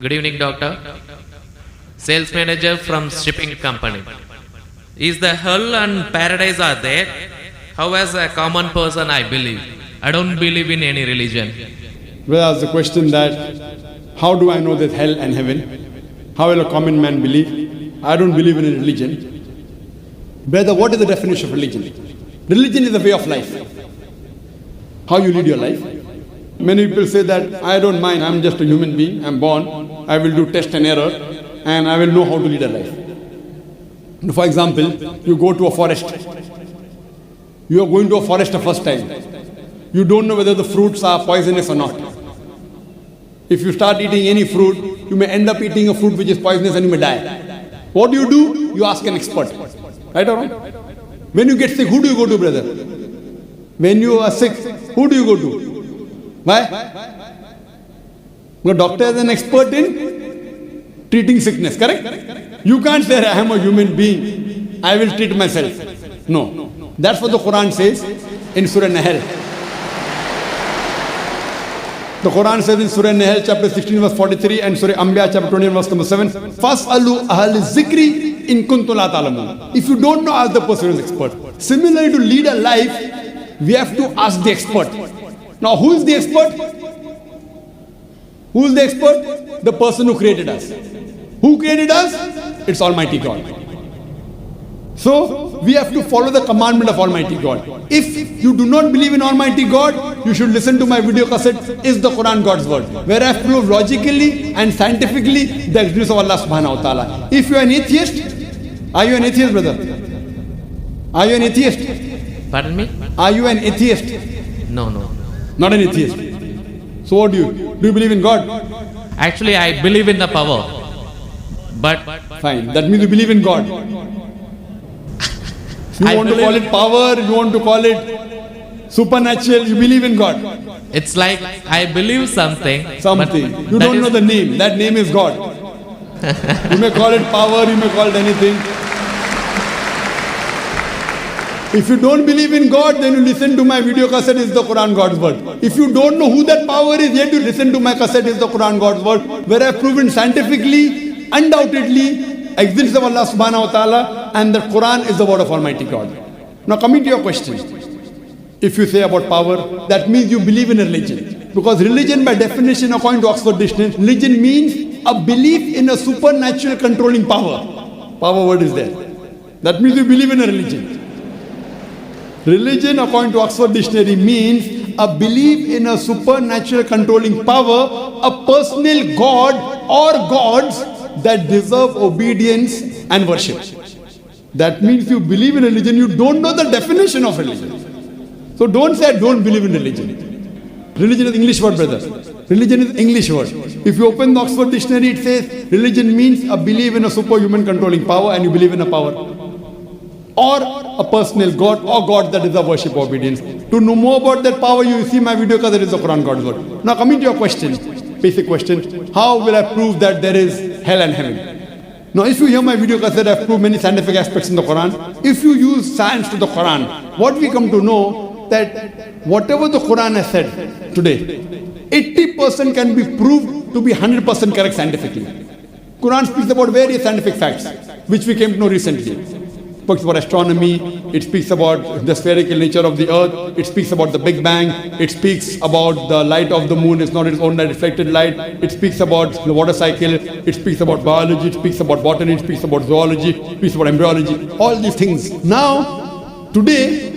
Good evening, doctor. Sales manager from shipping company. Is the hell and paradise are there? How as a common person I believe. I don't believe in any religion. Well, ask the question that, how do I know there's hell and heaven? How will a common man believe? I don't believe in a religion. Brother, what is the definition of religion? Religion is a way of life. How you lead your life. Many people say that, I don't mind, I'm just a human being, I'm born, I will do test and error, and I will know how to lead a life. For example, you go to a forest. You are going to a forest the first time. You don't know whether the fruits are poisonous or not. If you start eating any fruit, you may end up eating a fruit which is poisonous and you may die. What do? You ask an expert. Right or wrong? When you get sick, who do you go to, brother? When you are sick, who do you go to? Why? The doctor is an expert in treating sickness, correct? You can't say, I am a human being, I will treat myself. No. That's what the Quran says in Surah Nahl. The Quran says in Surah Nahl chapter 16 verse 43 and Surah Anbiya chapter 20 verse number 7, Fas'alu ahal zikri in kuntum la ta'lamun. If you don't know, ask the person who is expert. Similarly, to lead a life, we have to ask the expert. Now, who is the expert? Who is the expert? The person who created us. Who created us? It's Almighty God. So, we have to follow the commandment of Almighty God. If you do not believe in Almighty God, you should listen to my video cassette, Is the Quran God's Word? Where I have proved logically and scientifically the existence of Allah subhanahu wa ta'ala. If you are an atheist, are you an atheist, brother? Are you an atheist? Pardon me? Are you an atheist? No. Not an atheist. So what do you? Do you believe in God? Actually, I believe in the power. But Fine. That means you believe in God. You want to call it power, you want to call it supernatural, you believe in God. it's like I believe something. Something. but You that don't is- know the name. That name is God. You may call it power, you may call it anything. If you don't believe in God, then you listen to my video cassette, Is the Quran God's Word? If you don't know who that power is, yet you listen to my cassette, Is the Quran God's Word? Where I have proven scientifically, undoubtedly, existence of Allah subhanahu wa ta'ala, and the Quran is the word of Almighty God. Now coming to your question, if you say about power, that means you believe in a religion. Because religion by definition according to Oxford Dictionary, religion means a belief in a supernatural controlling power. Power word is there. That means you believe in a religion. Religion according to Oxford Dictionary means a belief in a supernatural controlling power, a personal God or gods that deserve obedience and worship. That means you believe in religion, you don't know the definition of religion. So don't say I don't believe in religion. Religion is English word, brother. Religion is English word. If you open the Oxford Dictionary, it says religion means a belief in a superhuman controlling power, and you believe in a power. Or a personal God or God that deserve worship or obedience. To know more about that power, you see my video because it is the Quran God's Word. Now coming to your question, basic question, how will I prove that there is hell and heaven? Now if you hear my video cassette, I have proved many scientific aspects in the Quran. If you use science to the Quran, what we come to know that whatever the Quran has said today, 80% can be proved to be 100% correct scientifically. Quran speaks about various scientific facts, which we came to know recently. It speaks about astronomy, it speaks about the spherical nature of the earth, it speaks about the Big Bang, it speaks about the light of the moon is not its own reflected light, it speaks about the water cycle, it speaks about biology, it speaks about botany, it speaks about zoology, it speaks about embryology, all these things. Now, today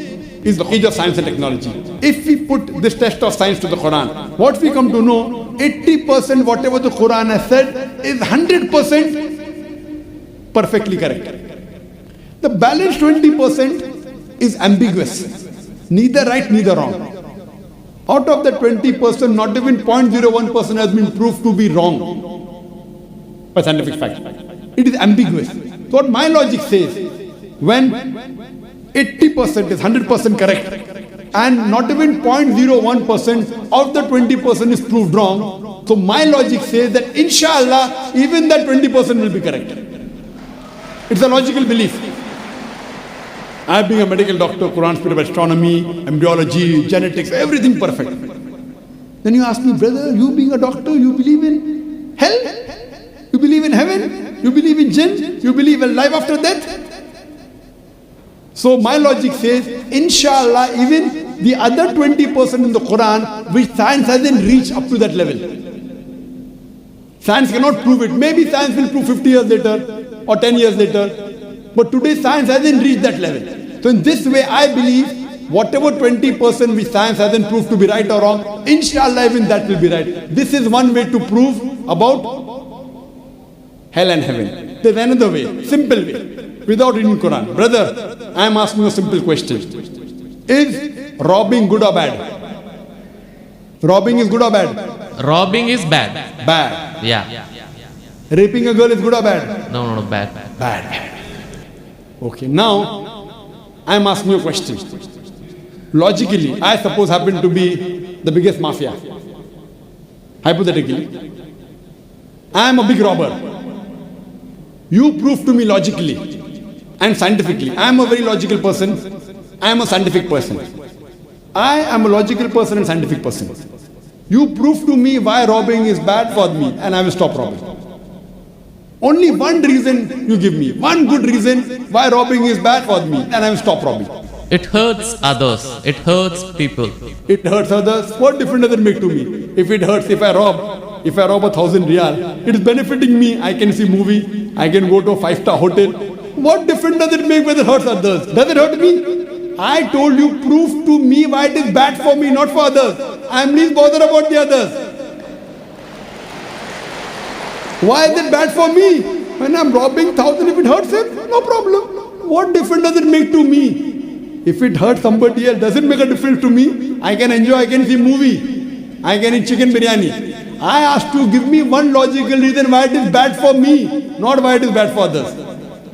is the age of science and technology. If we put this test of science to the Quran, what we come to know, 80% whatever the Quran has said is 100% perfectly correct. The balance 20% is ambiguous, neither right, neither wrong. Out of that 20%, not even 0.01% has been proved to be wrong by scientific fact. It is ambiguous. So what my logic says, when 80% is 100% correct, and not even 0.01% of the 20% is proved wrong, so my logic says that inshallah, even that 20% will be correct. It's a logical belief. I being a medical doctor, Quran speaks about astronomy, embryology, genetics, everything perfect. Then you ask me, brother, you being a doctor, you believe in Hell? You believe in heaven? You believe in jinn? You believe in life after death? So my logic says, inshallah, even the other 20% in the Quran, which science hasn't reached up to that level. Science cannot prove it. Maybe science will prove 50 years later or 10 years later. But today science hasn't reached that level. So in this way, I believe whatever 20% which science hasn't proved to be right or wrong, inshallah, even that will be right. This is one way to prove about hell and heaven. There's another way, simple way, without reading Quran. Brother, I am asking you a simple question. Is robbing good or bad? Robbing is good or bad? Robbing is bad. Bad. Yeah. Raping a girl is good or bad? No, bad. Bad. Okay, now I am asking you a question. Logically, I suppose happen to be the biggest mafia. Hypothetically, I am a big robber. You prove to me logically and scientifically. I am a very logical person. I am a scientific person. I am a logical person and scientific person. You prove to me why robbing is bad for me and I will stop robbing. Only one reason you give me. One good reason why robbing is bad for me and I will stop robbing. It hurts others. It hurts people. It hurts others. What difference does it make to me? If it hurts, if I rob 1,000 riyal, it is benefiting me. I can see movie. I can go to a 5-star hotel. What difference does it make whether it hurts others? Does it hurt me? I told you, prove to me why it is bad for me, not for others. I am least bothered about the others. Why is it bad for me? When I am robbing 1,000, if it hurts him, no problem. What difference does it make to me? If it hurts somebody else, does it make a difference to me? I can enjoy, I can see movie. I can eat chicken biryani. I asked you, give me one logical reason why it is bad for me, not why it is bad for others.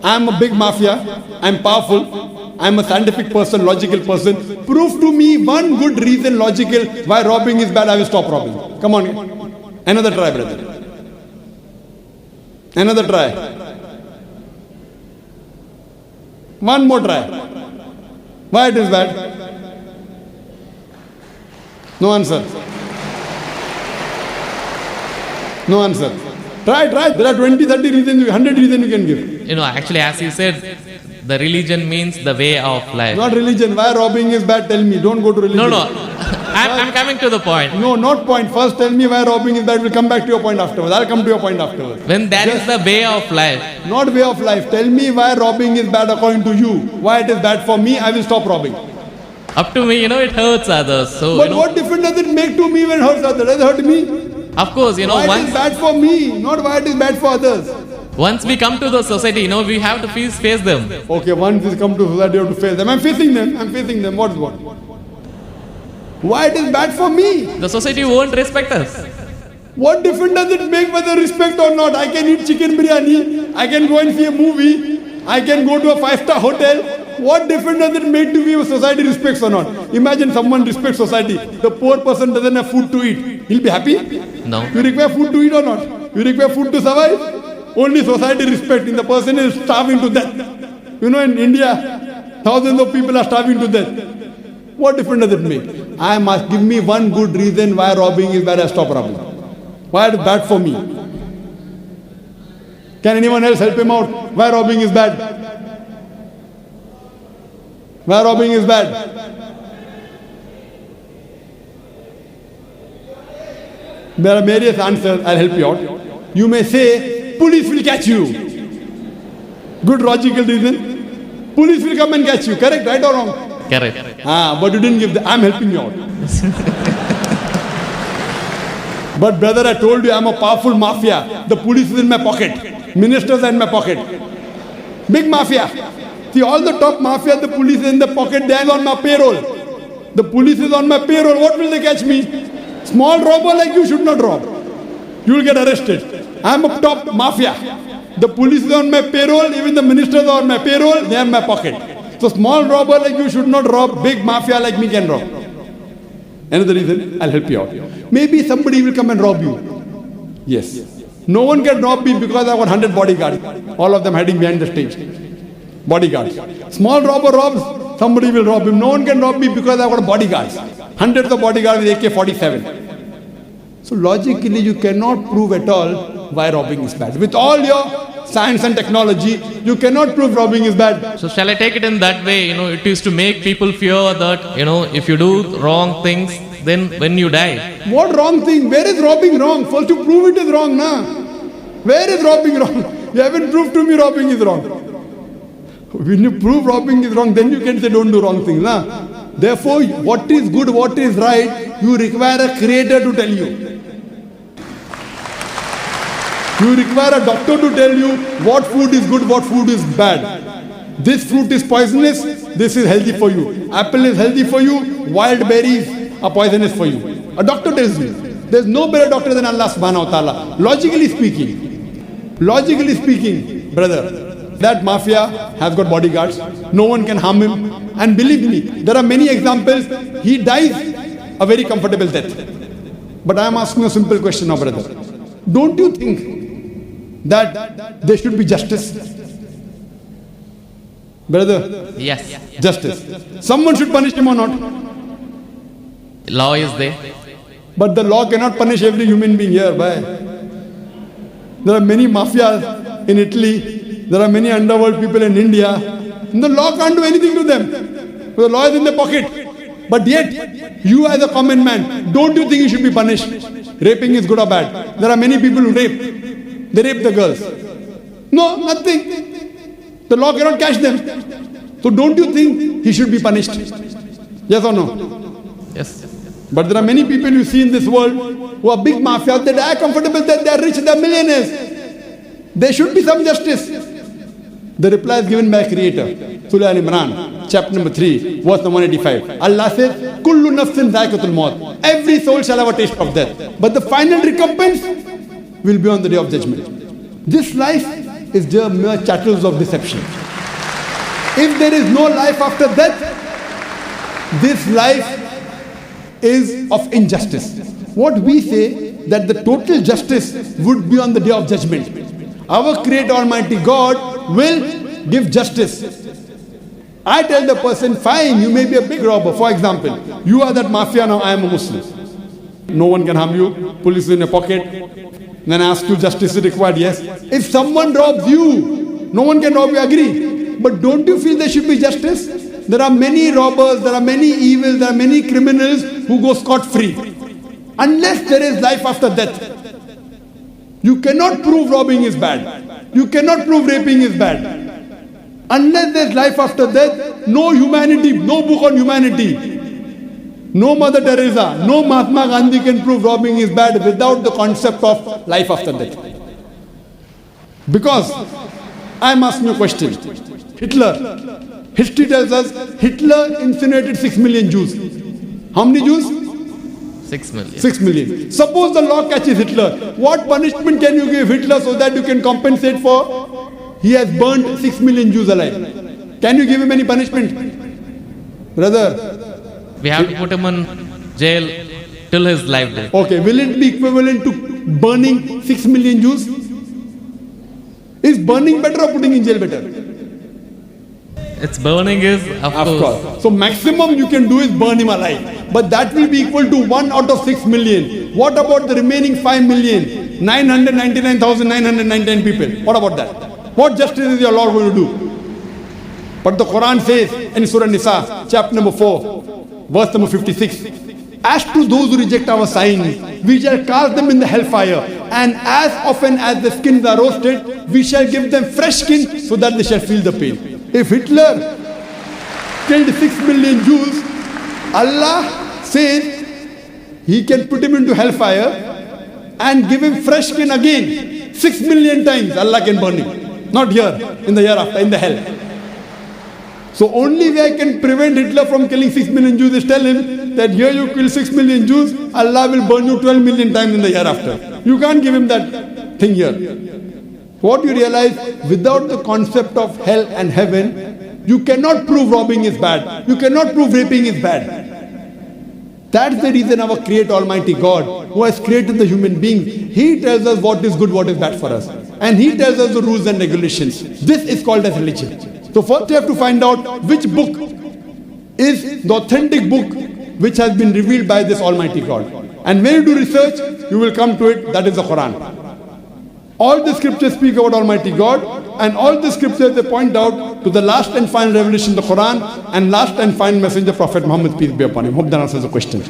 I am a big mafia. I am powerful. I am a scientific person, logical person. Prove to me one good reason, logical, why robbing is bad. I will stop robbing. Come on. Another try, brother. Another try. One more try. Why it is bad? No answer. No answer. Try. There are 20, 30 reasons, 100 reasons you can give. Actually, as you said, the religion means the way of life. Not religion. Why robbing is bad? Tell me. Don't go to religion. No. I'm coming to the point. No, not point. First tell me why robbing is bad. We'll come back to your point afterwards. I'll come to your point afterwards. When that is the way of life. Not way of life. Tell me why robbing is bad according to you. Why it is bad for me, I will stop robbing. Up to me, it hurts others. So, but what difference does it make to me when it hurts others? Does it hurt me? Of course, why it is bad for me, not why it is bad for others. Once we come to the society, we have to face them. Okay, once we come to society, you have to face them. I'm facing them. What's what? Why it is bad for me? The society won't respect us. What difference does it make whether respect or not? I can eat chicken biryani. I can go and see a movie. I can go to a 5-star hotel. What difference does it make to me if society respects or not? Imagine someone respects society. The poor person doesn't have food to eat. He'll be happy? No. You require food to eat or not? You require food to survive? Only society respecting. The person is starving to death. In India, thousands of people are starving to death. What difference does it make? I must give me one good reason why robbing is bad. I stop robbing. Why it is bad for me? Can anyone else help him out? Why robbing is bad? Why robbing is bad? There are various answers. I'll help you out. You may say, police will catch you. Good logical reason. Police will come and catch you. Correct, right or wrong? Correct. But you didn't give I'm helping you out. But brother, I told you I'm a powerful mafia. The police is in my pocket. Ministers are in my pocket. Big mafia. See, all the top mafia, the police is in the pocket. They are on my payroll. The police is on my payroll. What will they catch me? Small robber like you should not rob. You will get arrested. I'm a top mafia. The police is on my payroll. Even the ministers are on my payroll. They are in my pocket. So small robber like you should not rob. Big mafia like me can rob. Another reason, I'll help you out. Maybe somebody will come and rob you. Yes. No one can rob me because I got 100 bodyguards. All of them hiding behind the stage. Bodyguards. Small robber robs, somebody will rob him. No one can rob me because I got bodyguards. Hundreds of bodyguards with AK-47. So logically you cannot prove at all why robbing is bad. With all your science and technology, you cannot prove robbing is bad. So shall I take it in that way? It is to make people fear that, if you do wrong things, then when you die. What wrong thing? Where is robbing wrong? First you prove it is wrong, na? Where is robbing wrong? You haven't proved to me robbing is wrong. When you prove robbing is wrong, then you can say don't do wrong things, na? Therefore, what is good, what is right, you require a creator to tell you. You require a doctor to tell you what food is good, what food is bad. This fruit is poisonous, this is healthy for you. Apple is healthy for you, wild berries are poisonous for you. A doctor tells you. There is no better doctor than Allah subhanahu wa ta'ala. Logically speaking, brother, that mafia has got bodyguards. No one can harm him. And believe me, there are many examples. He dies a very comfortable death. But I am asking a simple question now, brother. Don't you think that there should be justice? Brother? Yes. Justice. Someone should punish him or not? Law is there. But the law cannot punish every human being here. Why? There are many mafias in Italy. There are many underworld people in India. And the law can't do anything to them. The law is in their pocket. But yet, you as a common man, don't you think you should be punished? Raping is good or bad? There are many people who rape. They rape the girls. No, nothing. The law cannot catch them. So don't you think he should be punished? Yes or no? Yes. But there are many people you see in this world who are big mafias. They die comfortable, they are rich, they are millionaires. There should be some justice. The reply is given by Creator. Surah Al-Imran, chapter number 3, verse number 185. Allah says, Kullu nafsin dhaikatul maut. Every soul shall have a taste of death. But the final recompense will be on the day of judgment. This life is just mere chattels of deception. If there is no life after death, this life is of injustice. What we say, that the total justice would be on the day of judgment. Our Creator Almighty God will give justice. I tell the person, fine, you may be a big robber. For example, you are that mafia, now I am a Muslim. No one can harm you. Police is in your pocket. Then ask you, justice is required. Yes. If someone robs you, no one can rob you, agree. But don't you feel there should be justice? There are many robbers, there are many evils, there are many criminals who go scot-free. Unless there is life after death. You cannot prove robbing is bad. You cannot prove raping is bad. Unless there is life after death, no humanity, no book on humanity, no Mother Teresa, no Mahatma Gandhi can prove robbing is bad without the concept of life after death. Because I am asking you a question. Hitler. History tells us Hitler incinerated 6 million Jews. How many Jews? 6 million. 6 million. Suppose the law catches Hitler. What punishment can you give Hitler so that you can compensate for? He has burned 6 million Jews alive. Can you give him any punishment? Brother. We have to put him in jail till his life day. Okay, will it be equivalent to burning 6 million Jews? Is burning better or putting in jail better? It's burning is, of course. So maximum you can do is burn him alive. But that will be equal to 1 out of 6 million. What about the remaining 5 million? 999,999 people. What about that? What justice is your Lord going to do? But the Quran says in Surah Nisa, chapter number 4, verse number 56. As to those who reject our signs, we shall cast them in the hellfire. And as often as the skins are roasted, we shall give them fresh skin so that they shall feel the pain. If Hitler killed 6 million Jews, Allah says He can put him into hellfire and give him fresh skin again. 6 million times Allah can burn him. Not here, in the hereafter, in the hell. So only way I can prevent Hitler from killing 6 million Jews is tell him that here you kill 6 million Jews, Allah will burn you 12 million times in the hereafter. You can't give him that thing here. What you realize, without the concept of hell and heaven, you cannot prove robbing is bad. You cannot prove raping is bad. That's the reason our Creator Almighty God, who has created the human being, He tells us what is good, what is bad for us. And He tells us the rules and regulations. This is called as religion. So first you have to find out which book is the authentic book which has been revealed by this Almighty God. And when you do research, you will come to it, that is the Quran. All the scriptures speak about Almighty God, and all the scriptures they point out to the last and final revelation, the Quran, and last and final messenger, Prophet Muhammad, peace be upon him. Hope that answers the question.